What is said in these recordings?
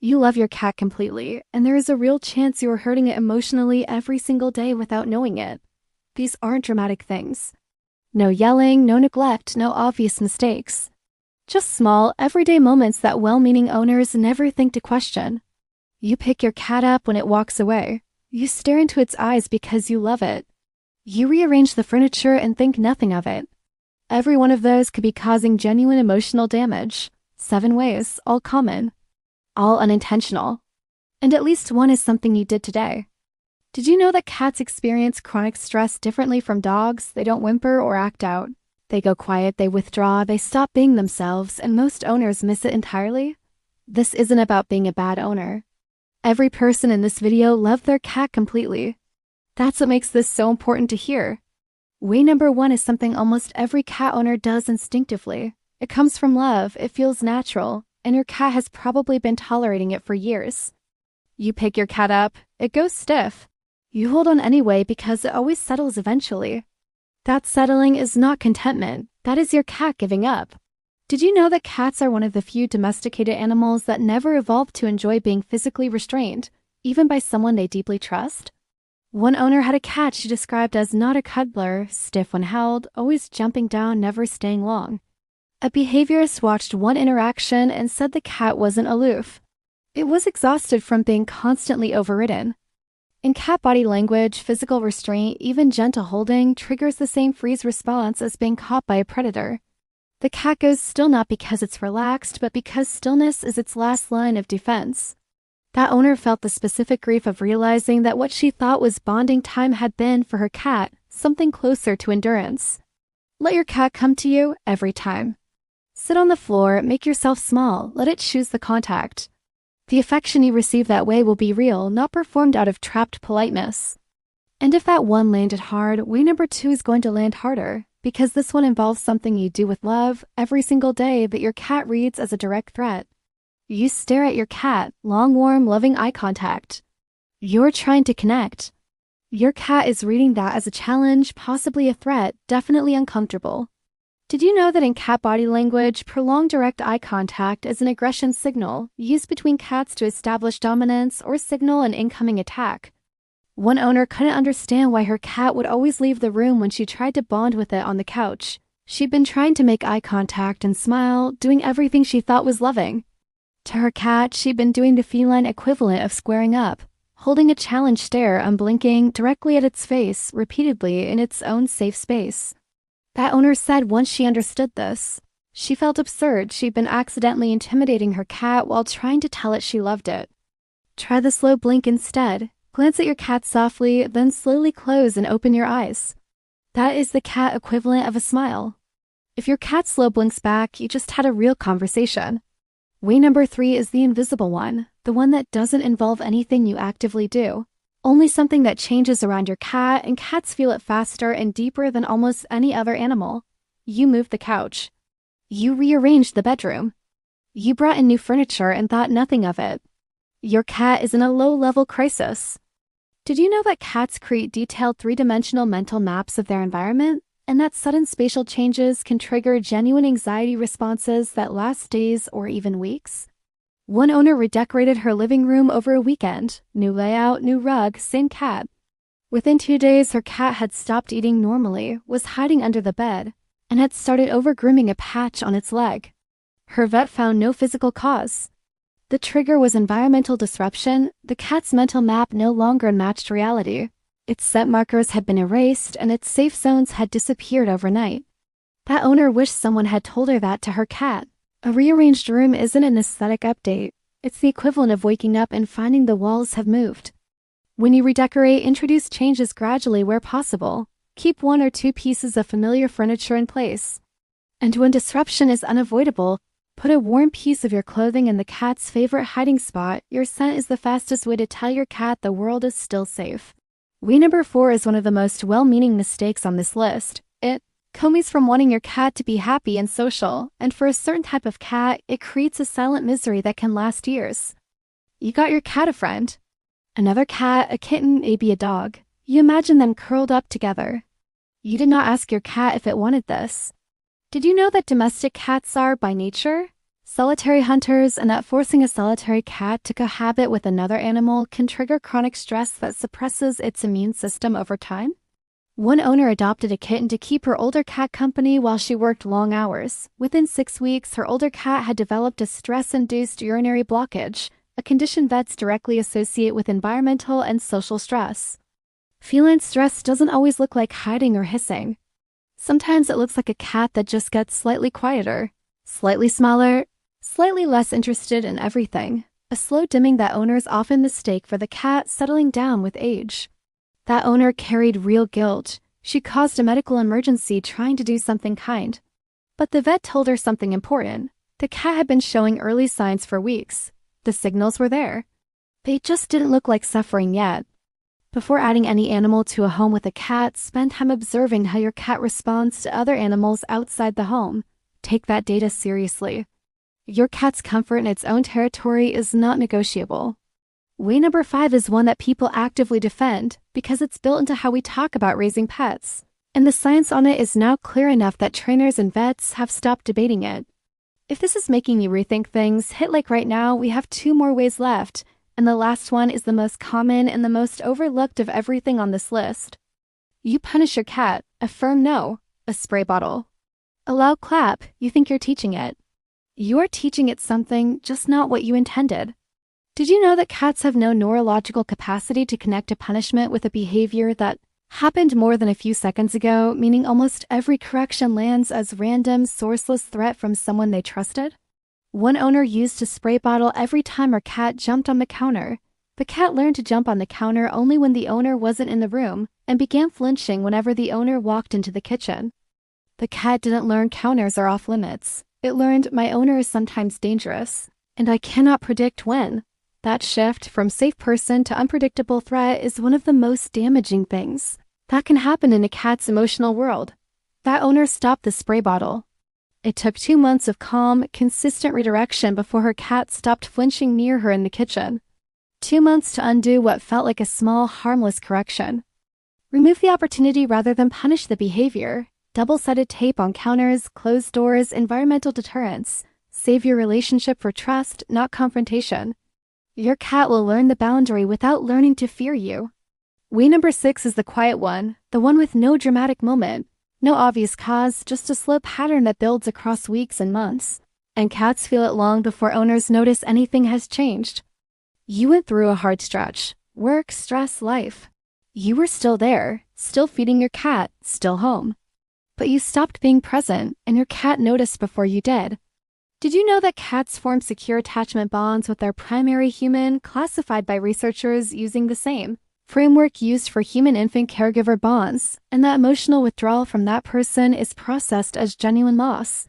You love your cat completely, and there is a real chance you are hurting it emotionally every single day without knowing it. These aren't dramatic things. No yelling, no neglect, no obvious mistakes. Just small, everyday moments that well-meaning owners never think to question. You pick your cat up when it walks away. You stare into its eyes because you love it. You rearrange the furniture and think nothing of it. Every one of those could be causing genuine emotional damage. 7 ways, all common. All unintentional. And at least one is something you did today. Did you know that cats experience chronic stress differently from dogs? They don't whimper or act out. They go quiet, they withdraw, they stop being themselves, and most owners miss it entirely. This isn't about being a bad owner. Every person in this video loved their cat completely. That's what makes this so important to hear. Way number 1 is something almost every cat owner does instinctively. It comes from love, it feels natural, and your cat has probably been tolerating it for years. You pick your cat up, it goes stiff. You hold on anyway because it always settles eventually. That settling is not contentment, that is your cat giving up. Did you know that cats are one of the few domesticated animals that never evolved to enjoy being physically restrained, even by someone they deeply trust? One owner had a cat she described as not a cuddler, stiff when held, always jumping down, never staying long. A behaviorist watched one interaction and said the cat wasn't aloof. It was exhausted from being constantly overridden. In cat body language, physical restraint, even gentle holding, triggers the same freeze response as being caught by a predator. The cat goes still not because it's relaxed, but because stillness is its last line of defense. That owner felt the specific grief of realizing that what she thought was bonding time had been, for her cat, something closer to endurance. Let your cat come to you every time. Sit on the floor, make yourself small, let it choose the contact. The affection you receive that way will be real, not performed out of trapped politeness. And if that one landed hard, way number 2 is going to land harder, because this one involves something you do with love every single day that your cat reads as a direct threat. You stare at your cat, long, warm, loving eye contact. You're trying to connect. Your cat is reading that as a challenge, possibly a threat, definitely uncomfortable. Did you know that in cat body language, prolonged direct eye contact is an aggression signal used between cats to establish dominance or signal an incoming attack? One owner couldn't understand why her cat would always leave the room when she tried to bond with it on the couch. She'd been trying to make eye contact and smile, doing everything she thought was loving. To her cat, she'd been doing the feline equivalent of squaring up, holding a challenge stare, unblinking, directly at its face, repeatedly in its own safe space. That owner said once she understood this, she felt absurd. She'd been accidentally intimidating her cat while trying to tell it she loved it. Try the slow blink instead. Glance at your cat softly, then slowly close and open your eyes. That is the cat equivalent of a smile. If your cat slow blinks back, you just had a real conversation. Way number 3 is the invisible one, the one that doesn't involve anything you actively do. Only something that changes around your cat, and cats feel it faster and deeper than almost any other animal. You moved the couch. You rearranged the bedroom. You brought in new furniture and thought nothing of it. Your cat is in a low-level crisis. Did you know that cats create detailed 3-dimensional mental maps of their environment, and that sudden spatial changes can trigger genuine anxiety responses that last days or even weeks? One owner redecorated her living room over a weekend. New layout, new rug, same cat. Within 2 days, her cat had stopped eating normally, was hiding under the bed, and had started over-grooming a patch on its leg. Her vet found no physical cause. The trigger was environmental disruption. The cat's mental map no longer matched reality. Its scent markers had been erased, and its safe zones had disappeared overnight. That owner wished someone had told her that to her cat. A rearranged room isn't an aesthetic update. It's the equivalent of waking up and finding the walls have moved. When you redecorate, introduce changes gradually where possible. Keep 1 or 2 pieces of familiar furniture in place. And when disruption is unavoidable, put a warm piece of your clothing in the cat's favorite hiding spot. Your scent is the fastest way to tell your cat the world is still safe. Way number 4 is one of the most well-meaning mistakes on this list. It comes from wanting your cat to be happy and social, and for a certain type of cat, it creates a silent misery that can last years. You got your cat a friend. Another cat, a kitten, maybe a dog. You imagine them curled up together. You did not ask your cat if it wanted this. Did you know that domestic cats are, by nature, solitary hunters, and that forcing a solitary cat to cohabit with another animal can trigger chronic stress that suppresses its immune system over time. One owner adopted a kitten to keep her older cat company while she worked long hours. Within 6 weeks, her older cat had developed a stress-induced urinary blockage, a condition vets directly associate with environmental and social stress. Feline stress doesn't always look like hiding or hissing. Sometimes it looks like a cat that just gets slightly quieter, slightly smaller, slightly less interested in everything, a slow dimming that owners often mistake for the cat settling down with age. That owner carried real guilt. She caused a medical emergency trying to do something kind. But the vet told her something important. The cat had been showing early signs for weeks. The signals were there. They just didn't look like suffering yet. Before adding any animal to a home with a cat, spend time observing how your cat responds to other animals outside the home. Take that data seriously. Your cat's comfort in its own territory is not negotiable. Way number 5 is one that people actively defend because it's built into how we talk about raising pets. And the science on it is now clear enough that trainers and vets have stopped debating it. If this is making you rethink things, hit like right now. We have 2 more ways left, and the last one is the most common and the most overlooked of everything on this list. You punish your cat, a firm no, a spray bottle. A loud clap, you think you're teaching it. You are teaching it something, just not what you intended. Did you know that cats have no neurological capacity to connect a punishment with a behavior that happened more than a few seconds ago, meaning almost every correction lands as random, sourceless threat from someone they trusted? One owner used a spray bottle every time her cat jumped on the counter. The cat learned to jump on the counter only when the owner wasn't in the room and began flinching whenever the owner walked into the kitchen. The cat didn't learn counters are off limits. It learned my owner is sometimes dangerous, and I cannot predict when. That shift from safe person to unpredictable threat is one of the most damaging things that can happen in a cat's emotional world. That owner stopped the spray bottle. It took 2 months of calm, consistent redirection before her cat stopped flinching near her in the kitchen. 2 months to undo what felt like a small, harmless correction. Remove the opportunity rather than punish the behavior. Double-sided tape on counters, closed doors, environmental deterrence. Save your relationship for trust, not confrontation. Your cat will learn the boundary without learning to fear you. Way number 6 is the quiet one, the one with no dramatic moment, no obvious cause, just a slow pattern that builds across weeks and months. And cats feel it long before owners notice anything has changed. You went through a hard stretch. Work, stress, life. You were still there, still feeding your cat, still home. But you stopped being present, and your cat noticed before you did. Did you know that cats form secure attachment bonds with their primary human, classified by researchers using the same framework used for human-infant caregiver bonds, and that emotional withdrawal from that person is processed as genuine loss?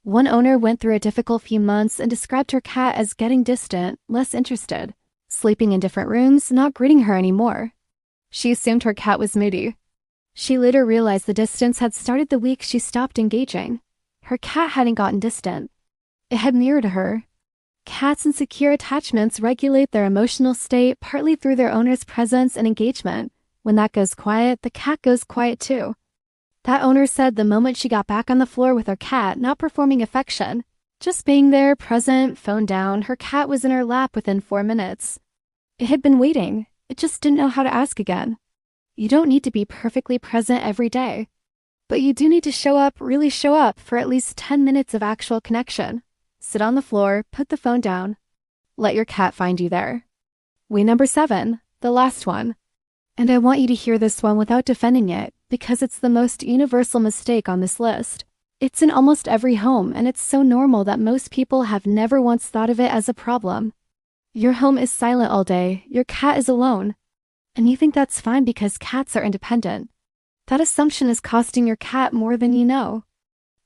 One owner went through a difficult few months and described her cat as getting distant, less interested, sleeping in different rooms, not greeting her anymore. She assumed her cat was moody. She later realized the distance had started the week she stopped engaging. Her cat hadn't gotten distant. It had mirrored her. Cats in secure attachments regulate their emotional state partly through their owner's presence and engagement. When that goes quiet, the cat goes quiet too. That owner said the moment she got back on the floor with her cat, not performing affection, just being there, present, phone down, her cat was in her lap within 4 minutes. It had been waiting. It just didn't know how to ask again. You don't need to be perfectly present every day, but you do need to show up, really show up, for at least 10 minutes of actual connection. Sit on the floor, put the phone down. Let your cat find you there. Way number 7, the last one. And I want you to hear this one without defending it, because it's the most universal mistake on this list. It's in almost every home, and it's so normal that most people have never once thought of it as a problem. Your home is silent all day, your cat is alone, and you think that's fine because cats are independent. That assumption is costing your cat more than you know.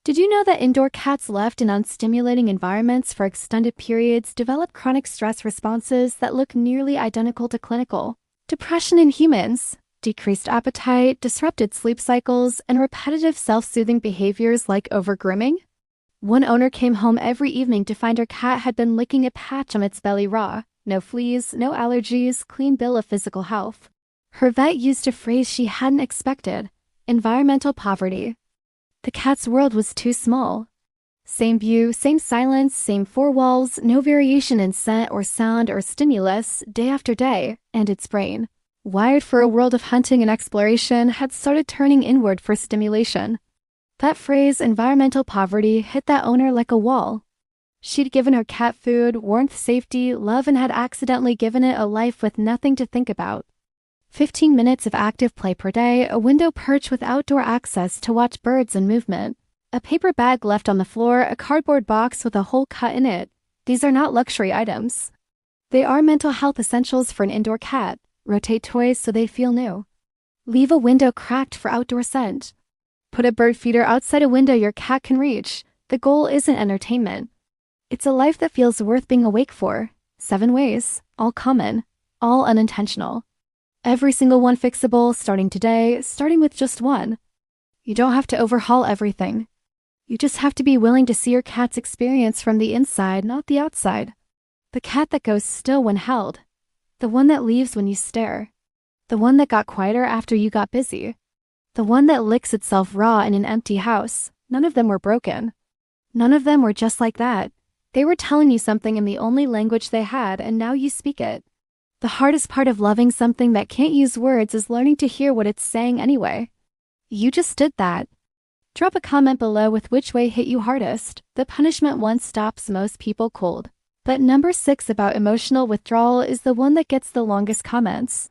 Did you know that indoor cats left in unstimulating environments for extended periods develop chronic stress responses that look nearly identical to clinical depression in humans, decreased appetite, disrupted sleep cycles, and repetitive self-soothing behaviors like over-grooming? One owner came home every evening to find her cat had been licking a patch on its belly raw. No fleas, no allergies, clean bill of physical health. Her vet used a phrase she hadn't expected: environmental poverty. The cat's world was too small. Same view, same silence, same four walls, no variation in scent or sound or stimulus, day after day, and its brain, wired for a world of hunting and exploration, had started turning inward for stimulation. That phrase, environmental poverty, hit that owner like a wall. She'd given her cat food, warmth, safety, love, and had accidentally given it a life with nothing to think about. 15 minutes of active play per day, a window perch with outdoor access to watch birds in movement. A paper bag left on the floor, a cardboard box with a hole cut in it. These are not luxury items. They are mental health essentials for an indoor cat. Rotate toys so they feel new. Leave a window cracked for outdoor scent. Put a bird feeder outside a window your cat can reach. The goal isn't entertainment. It's a life that feels worth being awake for. 7 ways, all common, all unintentional. Every single one fixable, starting today, starting with just one. You don't have to overhaul everything. You just have to be willing to see your cat's experience from the inside, not the outside. The cat that goes still when held. The one that leaves when you stare. The one that got quieter after you got busy. The one that licks itself raw in an empty house. None of them were broken. None of them were just like that. They were telling you something in the only language they had, and now you speak it. The hardest part of loving something that can't use words is learning to hear what it's saying anyway. You just did that. Drop a comment below with which way hit you hardest. The punishment one stops most people cold. But number 6 about emotional withdrawal is the one that gets the longest comments.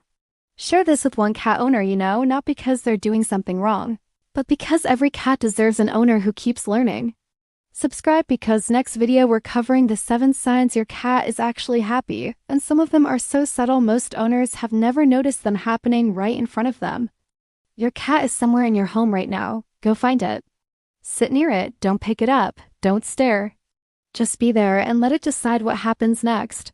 Share this with one cat owner you know, not because they're doing something wrong, but because every cat deserves an owner who keeps learning. Subscribe because next video we're covering the 7 signs your cat is actually happy, and some of them are so subtle most owners have never noticed them happening right in front of them. Your cat is somewhere in your home right now. Go find it. Sit near it, don't pick it up, don't stare. Just be there and let it decide what happens next.